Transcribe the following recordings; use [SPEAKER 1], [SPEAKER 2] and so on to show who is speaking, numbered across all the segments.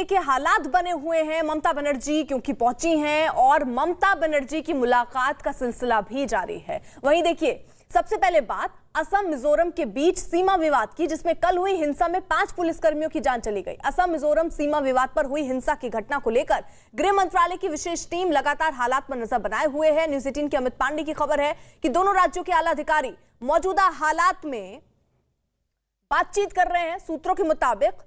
[SPEAKER 1] के हालात बने हुए हैं। ममता बनर्जी क्योंकि पहुंची हैं और ममता बनर्जी की मुलाकात का सिलसिला भी जारी है। वहीं देखिए, सबसे पहले बात असम मिजोरम के बीच सीमा विवाद की, जिसमें कल हुई हिंसा में 5 पुलिसकर्मियों की जान चली गई। असम मिजोरम सीमा विवाद पर हुई हिंसा की घटना को लेकर गृह मंत्रालय की विशेष टीम लगातार हालात पर नजर बनाए हुए है। न्यूज 18 के अमित पांडे की खबर है कि दोनों राज्यों के आला अधिकारी मौजूदा हालात में बातचीत कर रहे हैं। सूत्रों के मुताबिक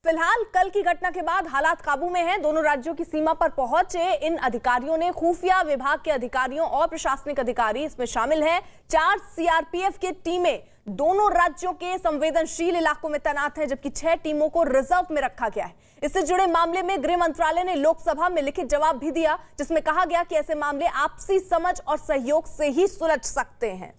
[SPEAKER 1] फिलहाल कल की घटना के बाद हालात काबू में हैं। दोनों राज्यों की सीमा पर पहुंचे इन अधिकारियों ने खुफिया विभाग के अधिकारियों और प्रशासनिक अधिकारी इसमें शामिल हैं। 4 सीआरपीएफ की टीमें दोनों राज्यों के संवेदनशील इलाकों में तैनात हैं, जबकि 6 टीमों को रिजर्व में रखा गया है। इससे जुड़े मामले में गृह मंत्रालय ने लोकसभा में लिखित जवाब भी दिया, जिसमें कहा गया कि ऐसे मामले आपसी समझ और सहयोग से ही सुलझ सकते हैं।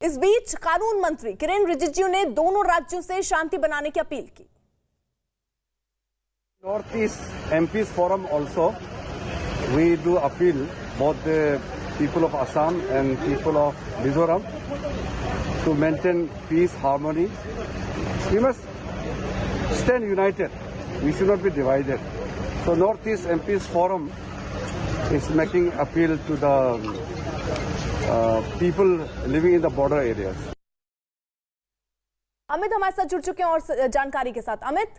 [SPEAKER 1] इस बीच कानून मंत्री किरेन रिजिजू ने दोनों राज्यों से शांति बनाने की अपील की।
[SPEAKER 2] North East MPs Forum also, we do appeal both the people of Assam and people of Mizoram to maintain peace, harmony. We must stand united. We should not be divided. So North East MPs Forum is making appeal to the people living in the border areas.
[SPEAKER 1] Amit हमारे साथ जुड़ चुके हैं और जानकारी के साथ। अमित,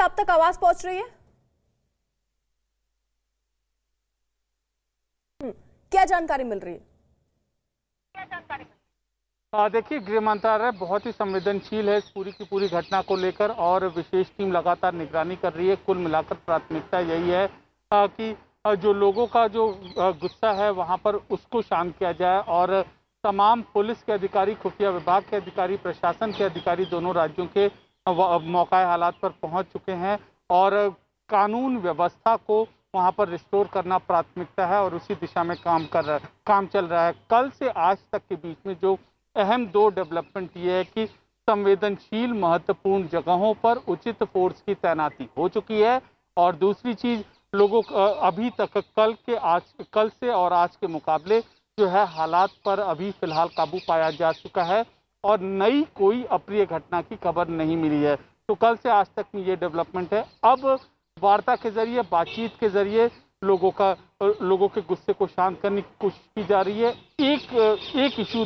[SPEAKER 1] आप तक आवाज पहुंच रही है? क्या जानकारी मिल रही है?
[SPEAKER 3] देखिए, गृह मंत्रालय बहुत ही संवेदनशील है इस पूरी की पूरी घटना को लेकर और विशेष टीम लगातार निगरानी कर रही है। कुल मिलाकर प्राथमिकता यही है कि जो लोगों का जो गुस्सा है वहां पर उसको शांत किया जाए और तमाम पुलिस के अधिकारी, खुफिया विभाग के अधिकारी, प्रशासन के अधिकारी दोनों राज्यों के मौका हालात पर पहुंच चुके हैं और कानून व्यवस्था को वहां पर रिस्टोर करना प्राथमिकता है और उसी दिशा में काम चल रहा है। कल से आज तक के बीच में जो अहम 2 डेवलपमेंट ये है कि संवेदनशील महत्वपूर्ण जगहों पर उचित फोर्स की तैनाती हो चुकी है और दूसरी चीज, लोगों अभी तक कल से और आज के मुकाबले जो है हालात पर अभी फिलहाल काबू पाया जा चुका है और नई कोई अप्रिय घटना की खबर नहीं मिली है। तो कल से आज तक में ये डेवलपमेंट है। अब वार्ता के जरिए, बातचीत के जरिए लोगों के गुस्से को शांत करने की कोशिश की जा रही है। एक इशू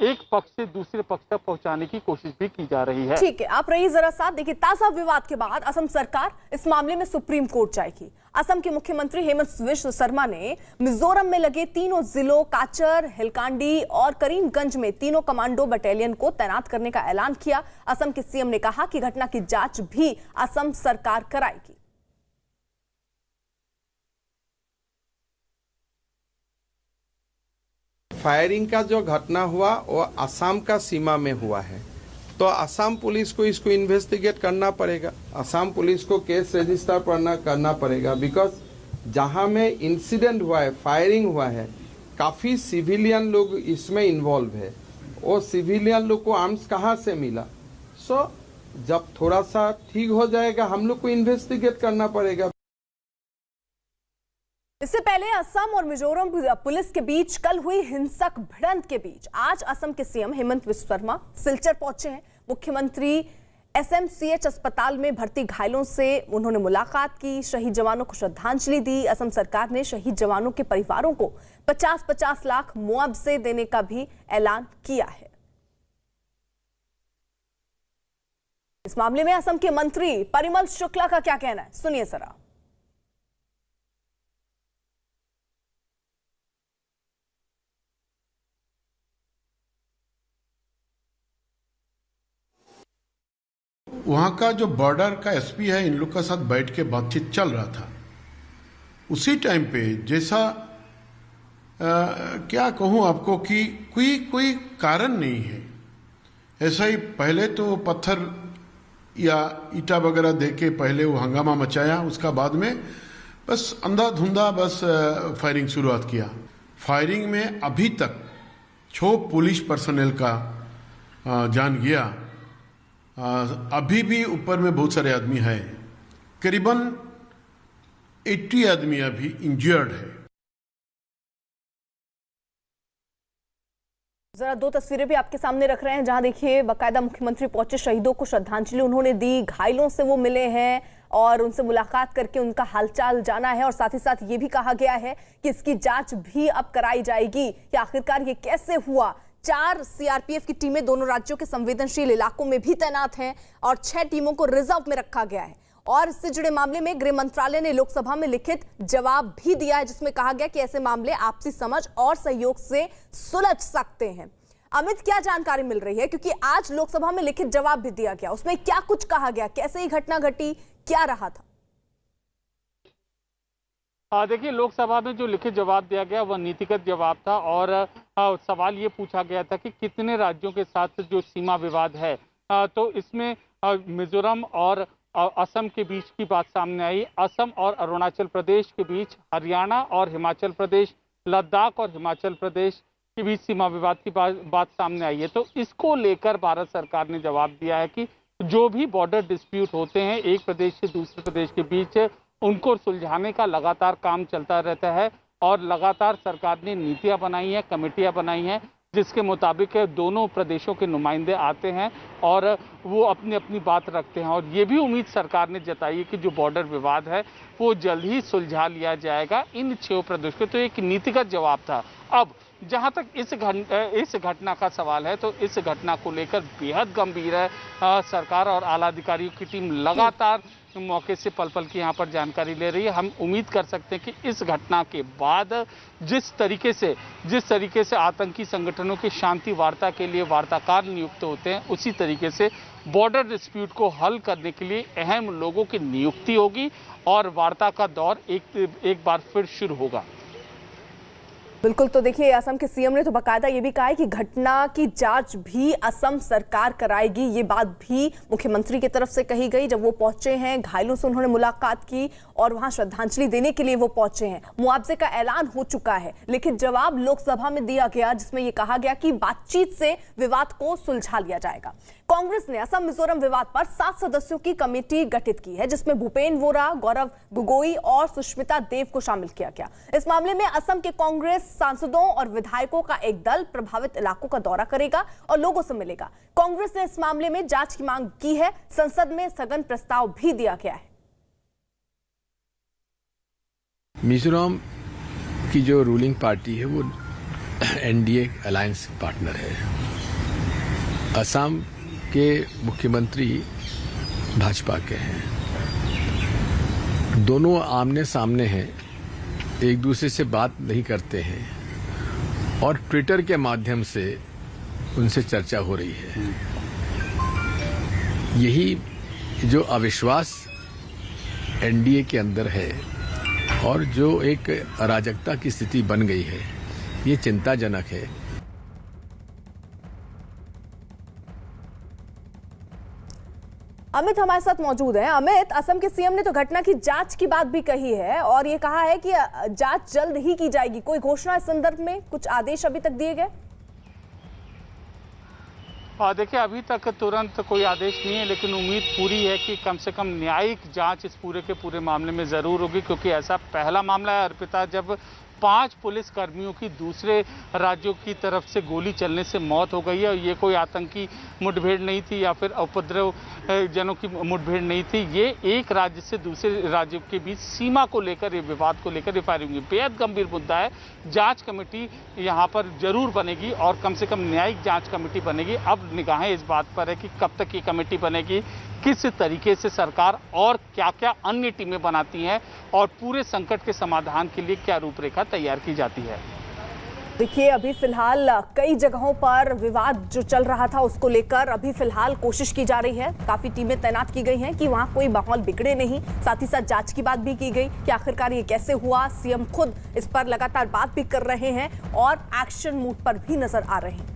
[SPEAKER 3] एक पक्ष से दूसरे पक्ष तक पहुंचाने की कोशिश भी की जा रही है।
[SPEAKER 1] ठीक है, आप रही जरा साथ। देखिए, ताजा विवाद के बाद असम सरकार इस मामले में सुप्रीम कोर्ट जाएगी। असम के मुख्यमंत्री हेमंत बिश्व शर्मा ने मिजोरम में लगे तीनों जिलों काचर, हिलकांडी और करीमगंज में तीनों कमांडो बटालियन को तैनात करने का ऐलान किया। असम के सीएम ने कहा कि घटना की जांच भी असम सरकार कराएगी।
[SPEAKER 4] फायरिंग का जो घटना हुआ वो असम का सीमा में हुआ है, तो असम पुलिस को इसको इन्वेस्टिगेट करना पड़ेगा। असम पुलिस को केस रजिस्टर करना पड़ेगा, बिकॉज जहां में इंसिडेंट हुआ है, फायरिंग हुआ है, काफी सिविलियन लोग इसमें इन्वॉल्व है। वो सिविलियन लोग को आर्म्स कहाँ से मिला? सो जब थोड़ा सा ठीक हो जाएगा हम लोग को इन्वेस्टिगेट करना पड़ेगा।
[SPEAKER 1] इससे पहले असम और मिजोरम पुलिस के बीच कल हुई हिंसक भिड़ंत के बीच आज असम के सीएम हेमंत बिश्व शर्मा सिलचर पहुंचे हैं। मुख्यमंत्री एसएमसीएच अस्पताल में भर्ती घायलों से उन्होंने मुलाकात की, शहीद जवानों को श्रद्धांजलि दी। असम सरकार ने शहीद जवानों के परिवारों को 50-50 लाख मुआवजे देने का भी ऐलान किया है। इस मामले में असम के मंत्री परिमल शुक्ला का क्या कहना है, सुनिए जरा।
[SPEAKER 5] वहाँ का जो बॉर्डर का एसपी है, इन लोग का साथ बैठ के बातचीत चल रहा था। उसी टाइम पे जैसा क्या कहूँ आपको कि कोई कारण नहीं है, ऐसा ही पहले तो पत्थर या ईटा वगैरह दे के पहले वो हंगामा मचाया, उसका बाद में बस अंधाधुंधा बस फायरिंग शुरुआत किया। फायरिंग में अभी तक 6 पुलिस पर्सनल का जान गया। अभी भी ऊपर में बहुत सारे आदमी हैं, करीबन 80 आदमी अभी इंजर्ड है।
[SPEAKER 1] जरा दो तस्वीरें भी आपके सामने रख रहे हैं, जहां देखिए बाकायदा मुख्यमंत्री पहुंचे, शहीदों को श्रद्धांजलि उन्होंने दी, घायलों से वो मिले हैं और उनसे मुलाकात करके उनका हालचाल जाना है। और साथ ही साथ ये भी कहा गया है कि इसकी जांच भी अब कराई जाएगी कि आखिरकार ये कैसे हुआ। 4 सीआरपीएफ की टीमें दोनों राज्यों के संवेदनशील इलाकों में भी तैनात हैं और 6 टीमों को रिजर्व में रखा गया है। और इससे जुड़े मामले में गृह मंत्रालय ने लोकसभा में लिखित जवाब भी दिया है, जिसमें कहा गया कि ऐसे मामले आपसी समझ और सहयोग से सुलझ सकते हैं। अमित, क्या जानकारी मिल रही है, क्योंकि आज लोकसभा में लिखित जवाब भी दिया गया, उसमें क्या कुछ कहा गया, कैसे ही घटना घटी, क्या रहा था?
[SPEAKER 3] देखिए, लोकसभा में जो लिखित जवाब दिया गया वह नीतिगत जवाब था और सवाल ये पूछा गया था कि कितने राज्यों के साथ जो सीमा विवाद है, तो इसमें मिजोरम और असम के बीच की बात सामने आई। असम और अरुणाचल प्रदेश के बीच, हरियाणा और हिमाचल प्रदेश, लद्दाख और हिमाचल प्रदेश के बीच सीमा विवाद की बात सामने आई है। तो इसको लेकर भारत सरकार ने जवाब दिया है कि जो भी बॉर्डर डिस्प्यूट होते हैं एक प्रदेश से दूसरे प्रदेश के बीच, उनको सुलझाने का लगातार काम चलता रहता है और लगातार सरकार ने नीतियां बनाई हैं, कमेटियां बनाई हैं, जिसके मुताबिक दोनों प्रदेशों के नुमाइंदे आते हैं और वो अपनी अपनी बात रखते हैं। और ये भी उम्मीद सरकार ने जताई है कि जो बॉर्डर विवाद है वो जल्द ही सुलझा लिया जाएगा इन 6 प्रदेशों को। तो एक नीतिगत जवाब था। अब जहां तक इस घटना का सवाल है, तो इस घटना को लेकर बेहद गंभीर है सरकार और आला अधिकारियों की टीम लगातार मौके से पल पल की यहाँ पर जानकारी ले रही है। हम उम्मीद कर सकते हैं कि इस घटना के बाद जिस तरीके से आतंकी संगठनों के शांति वार्ता के लिए वार्ताकार नियुक्त होते हैं, उसी तरीके से बॉर्डर डिस्प्यूट को हल करने के लिए अहम लोगों की नियुक्ति होगी और वार्ता का दौर एक बार फिर शुरू होगा।
[SPEAKER 1] बिल्कुल, तो देखिए असम के सीएम ने तो बाकायदा ये भी कहा है कि घटना की जांच भी असम सरकार कराएगी। ये बात भी मुख्यमंत्री की तरफ से कही गई जब वो पहुंचे हैं, घायलों से उन्होंने मुलाकात की और वहां श्रद्धांजलि देने के लिए वो पहुंचे हैं। मुआवजे का ऐलान हो चुका है, लेकिन जवाब लोकसभा में दिया गया जिसमें यह कहा गया कि बातचीत से विवाद को सुलझा लिया जाएगा। कांग्रेस ने असम मिजोरम विवाद पर 7 सदस्यों की कमेटी गठित की है, जिसमें भूपेन वोरा, गौरव गोगोई और सुष्मिता देव को शामिल किया गया। इस मामले में असम के कांग्रेस सांसदों और विधायकों का एक दल प्रभावित इलाकों का दौरा करेगा और लोगों से मिलेगा। कांग्रेस ने इस मामले में जांच की मांग की है। संसद में स्थगन प्रस्ताव भी दिया गया है।
[SPEAKER 6] मिजोरम की जो रूलिंग पार्टी है वो एनडीए अलायंस पार्टनर है। असम के मुख्यमंत्री भाजपा के हैं। दोनों आमने सामने हैं, एक दूसरे से बात नहीं करते हैं और ट्विटर के माध्यम से उनसे चर्चा हो रही है। यही जो अविश्वास एनडीए के अंदर है और जो एक अराजकता की स्थिति बन गई है, ये चिंताजनक है।
[SPEAKER 1] अमित हमारे साथ मौजूद है। अमित, असम के सीएम ने तो घटना की जांच की बात भी कही है और ये कहा है कि जांच जल्द ही की जाएगी। कोई घोषणा इस संदर्भ में, कुछ आदेश अभी तक दिए गए?
[SPEAKER 3] देखिए, अभी तक तुरंत कोई आदेश नहीं है, लेकिन उम्मीद पूरी है कि कम से कम न्यायिक जांच इस पूरे के पूरे मामले में जरूर होगी, क्योंकि ऐसा पहला मामला है अर्पिता जब 5 पुलिस कर्मियों की दूसरे राज्यों की तरफ से गोली चलने से मौत हो गई है। और ये कोई आतंकी मुठभेड़ नहीं थी या फिर उपद्रव जनों की मुठभेड़ नहीं थी। ये एक राज्य से दूसरे राज्य के बीच सीमा को लेकर, ये विवाद को लेकर फायरिंग बेहद गंभीर मुद्दा है। जांच कमेटी यहाँ पर जरूर बनेगी और कम से कम न्यायिक जांच कमेटी बनेगी। अब निगाहें इस बात पर है कि कब तक ये कमेटी बनेगी, किस तरीके से सरकार और क्या क्या अन्य टीमें बनाती हैं और पूरे संकट के समाधान के लिए क्या रूपरेखा तैयार की जाती है।
[SPEAKER 1] देखिए, अभी फिलहाल कई जगहों पर विवाद जो चल रहा था उसको लेकर अभी फिलहाल कोशिश की जा रही है। काफी टीमें तैनात की गई हैं कि वहां कोई माहौल बिगड़े नहीं। साथ ही साथ जांच की बात भी की गई कि आखिरकार ये कैसे हुआ। सीएम खुद इस पर लगातार बात भी कर रहे हैं और एक्शन मूड पर भी नजर आ रहे हैं।